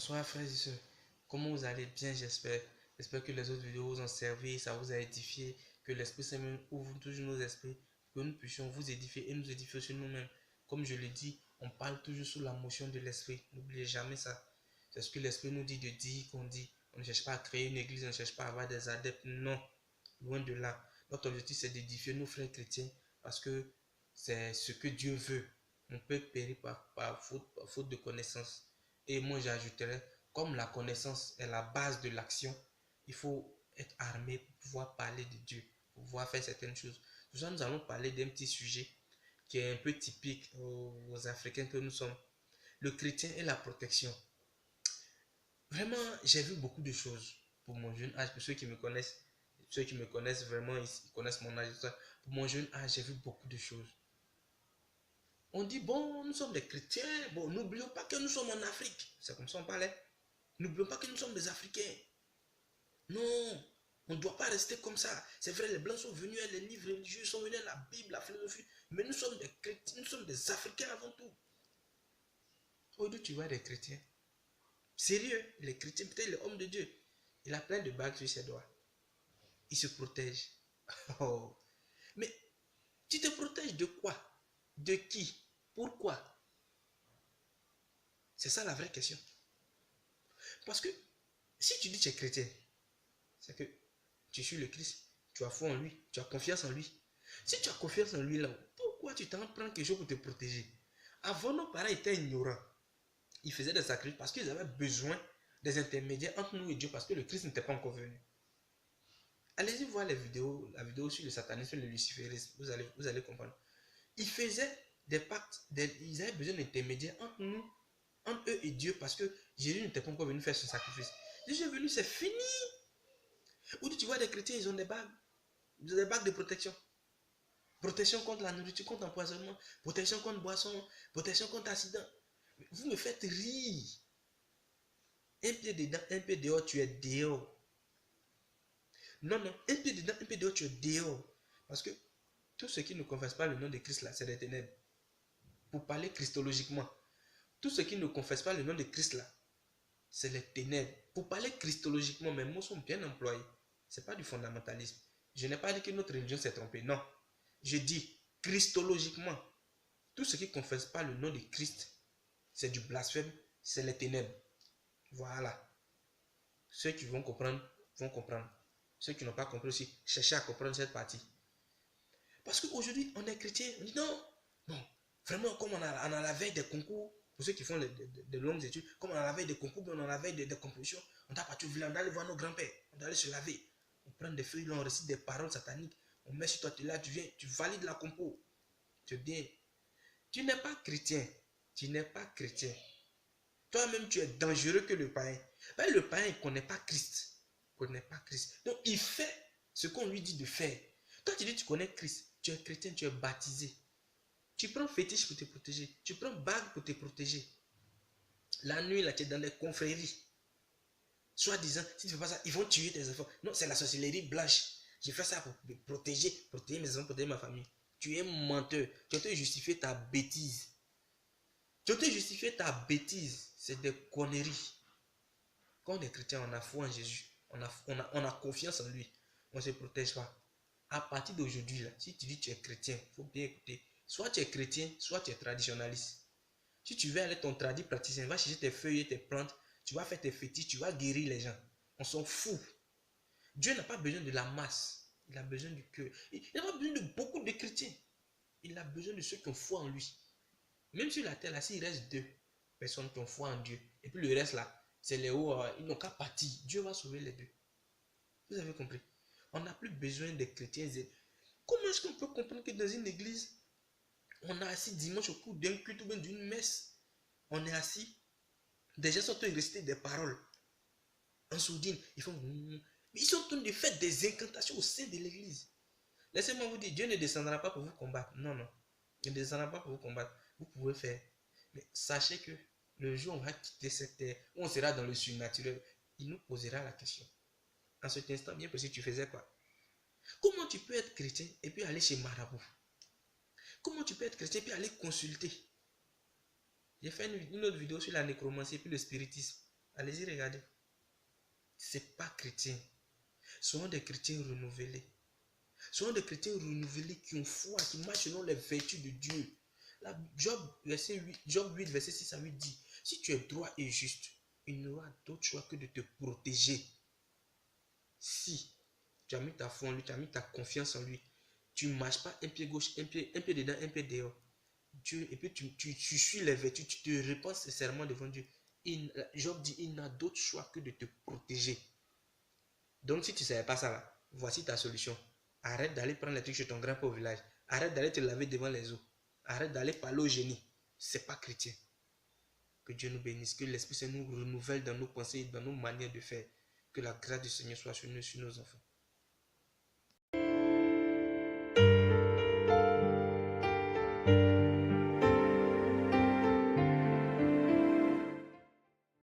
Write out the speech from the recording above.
Bonsoir frères et sœurs, comment vous allez bien j'espère. J'espère que les autres vidéos vous ont servi, ça vous a édifié, que l'Esprit Saint ouvre toujours nos esprits, que nous puissions vous édifier et nous édifier sur nous-mêmes. Comme je le dis, on parle toujours sous la motion de l'Esprit, n'oubliez jamais ça. C'est ce que l'Esprit nous dit de dire qu'on dit. On ne cherche pas à créer une église, on ne cherche pas à avoir des adeptes, non, loin de là. Notre objectif c'est d'édifier nos frères chrétiens parce que c'est ce que Dieu veut. On peut périr par faute de connaissance. Et moi, j'ajouterais, comme la connaissance est la base de l'action, il faut être armé pour pouvoir parler de Dieu, pour pouvoir faire certaines choses. Pour ça, nous allons parler d'un petit sujet qui est un peu typique aux Africains que nous sommes. Le chrétien et la protection. Vraiment, j'ai vu beaucoup de choses pour mon jeune âge. Pour ceux qui me connaissent vraiment, ils connaissent mon âge. Pour mon jeune âge, j'ai vu beaucoup de choses. On dit, bon, nous sommes des chrétiens, bon, n'oublions pas que nous sommes en Afrique. C'est comme ça on parlait. N'oublions pas que nous sommes des Africains. Non, on ne doit pas rester comme ça. C'est vrai, les Blancs sont venus, les livres religieux sont venus, la Bible, la philosophie. Mais nous sommes des chrétiens, nous sommes des Africains avant tout. Aujourd'hui, tu vois des chrétiens. Sérieux, les chrétiens, peut-être l'homme de Dieu. Il a plein de bagues sur ses doigts. Il se protège. Oh. Mais tu te protèges de quoi? De qui? Pourquoi? C'est ça la vraie question. Parce que si tu dis que tu es chrétien, c'est que tu suis le Christ, tu as foi en lui, tu as confiance en lui. Si tu as confiance en lui là, pourquoi tu t'en prends quelque chose pour te protéger? Avant, nos parents étaient ignorants. Ils faisaient des sacrifices parce qu'ils avaient besoin des intermédiaires entre nous et Dieu parce que le Christ n'était pas encore venu. Allez-y voir la vidéo sur le satanisme et le luciférisme, vous allez comprendre. Ils faisaient des pactes, ils avaient besoin d'intermédiaires entre nous, entre eux et Dieu parce que Jésus n'était pas encore venu faire son sacrifice. Jésus est venu, c'est fini. Ou tu vois des chrétiens, ils ont des bagues de protection. Protection contre la nourriture, contre l'empoisonnement, protection contre boisson, protection contre accident. Vous me faites rire. Un pied dedans, un pied dehors, tu es dehors. Non, un pied dedans, un pied dehors, tu es dehors. Parce que tous ceux qui ne confessent pas le nom de Christ là, c'est des ténèbres. Pour parler christologiquement, tous ceux qui ne confessent pas le nom de Christ là, c'est les ténèbres. Pour parler christologiquement, mes mots sont bien employés. Ce n'est pas du fondamentalisme. Je n'ai pas dit que notre religion s'est trompée. Non. Je dis christologiquement, tous ceux qui ne confessent pas le nom de Christ, c'est du blasphème, c'est les ténèbres. Voilà. Ceux qui vont comprendre, vont comprendre. Ceux qui n'ont pas compris aussi, cherchez à comprendre cette partie. Parce qu'aujourd'hui, on est chrétien, on dit non, vraiment, comme on a la veille des concours, pour ceux qui font des longues études, comme on a la veille des concours, on a la veille des compositions, on doit partir au village, on doit aller voir nos grands-pères, on doit aller se laver, on prend des feuilles, on récite des paroles sataniques, on met sur toi, tu es là, tu viens, tu valides la compo. Tu es bien. Tu n'es pas chrétien. Tu n'es pas chrétien. Toi-même, tu es dangereux que le païen. Ben, le païen, il ne connaît pas Christ. Il ne connaît pas Christ. Donc, il fait ce qu'on lui dit de faire. Toi, tu dis que tu connais Christ. Tu es chrétien, tu es baptisé. Tu prends fétiche pour te protéger. Tu prends bague pour te protéger. La nuit, là, tu es dans les confréries. Soit disant, si tu ne fais pas ça, ils vont tuer tes enfants. Non, c'est la sorcellerie blanche. J'ai fait ça pour me protéger mes enfants, protéger ma famille. Tu es menteur. Tu as te justifié ta bêtise. Tu as te justifié ta bêtise. C'est des conneries. Quand on est chrétien, on a foi en Jésus. On a confiance en lui. On ne se protège pas. À partir d'aujourd'hui, là, si tu dis que tu es chrétien, il faut bien écouter. Soit tu es chrétien, soit tu es traditionnaliste. Si tu veux aller ton tradit praticien, va chercher tes feuilles et tes plantes, tu vas faire tes fétiches, tu vas guérir les gens. On s'en fout. Dieu n'a pas besoin de la masse. Il a besoin du cœur. Il n'a pas besoin de beaucoup de chrétiens. Il a besoin de ceux qui ont foi en lui. Même sur la terre, là, s'il reste 2 personnes qui ont foi en Dieu, et puis le reste là, c'est les hauts, ils n'ont qu'à partir. Dieu va sauver les 2. Vous avez compris? On n'a plus besoin des chrétiens. Comment est-ce qu'on peut comprendre que dans une église, on est assis dimanche au cours d'un culte ou bien d'une messe, on est assis, des gens sont en train de réciter des paroles en sourdine, ils font mais ils sont en train de faire des incantations au sein de l'église. Laissez-moi vous dire, Dieu ne descendra pas pour vous combattre. Non, il ne descendra pas pour vous combattre. Vous pouvez faire. Mais sachez que le jour où on va quitter cette terre, où on sera dans le surnaturel, il nous posera la question. En cet instant, bien précis, tu faisais quoi? Comment tu peux être chrétien et puis aller chez Marabout? Comment tu peux être chrétien et puis aller consulter? J'ai fait une autre vidéo sur la nécromancie et puis le spiritisme. Allez-y, regardez. C'est pas chrétien. Soyons des chrétiens renouvelés. Soyons des chrétiens renouvelés qui ont foi, qui marchent selon les vertus de Dieu. Là, Job 8, verset 6 à 8 dit, si tu es droit et juste, il n'aura d'autre choix que de te protéger. Si tu as mis ta foi en lui, tu as mis ta confiance en lui, tu ne marches pas un pied gauche, un pied dedans, un pied dehors. Dieu, et puis tu suis les vertus, tu te répands sincèrement devant Dieu. Job dit, il n'a d'autre choix que de te protéger. Donc si tu ne savais pas ça là, voici ta solution. Arrête d'aller prendre les trucs chez ton grand-père au village. Arrête d'aller te laver devant les eaux. Arrête d'aller parler au génie. C'est pas chrétien. Que Dieu nous bénisse, que l'Esprit Saint nous renouvelle dans nos pensées et dans nos manières de faire. Que la grâce du Seigneur soit sur nous, sur nos enfants.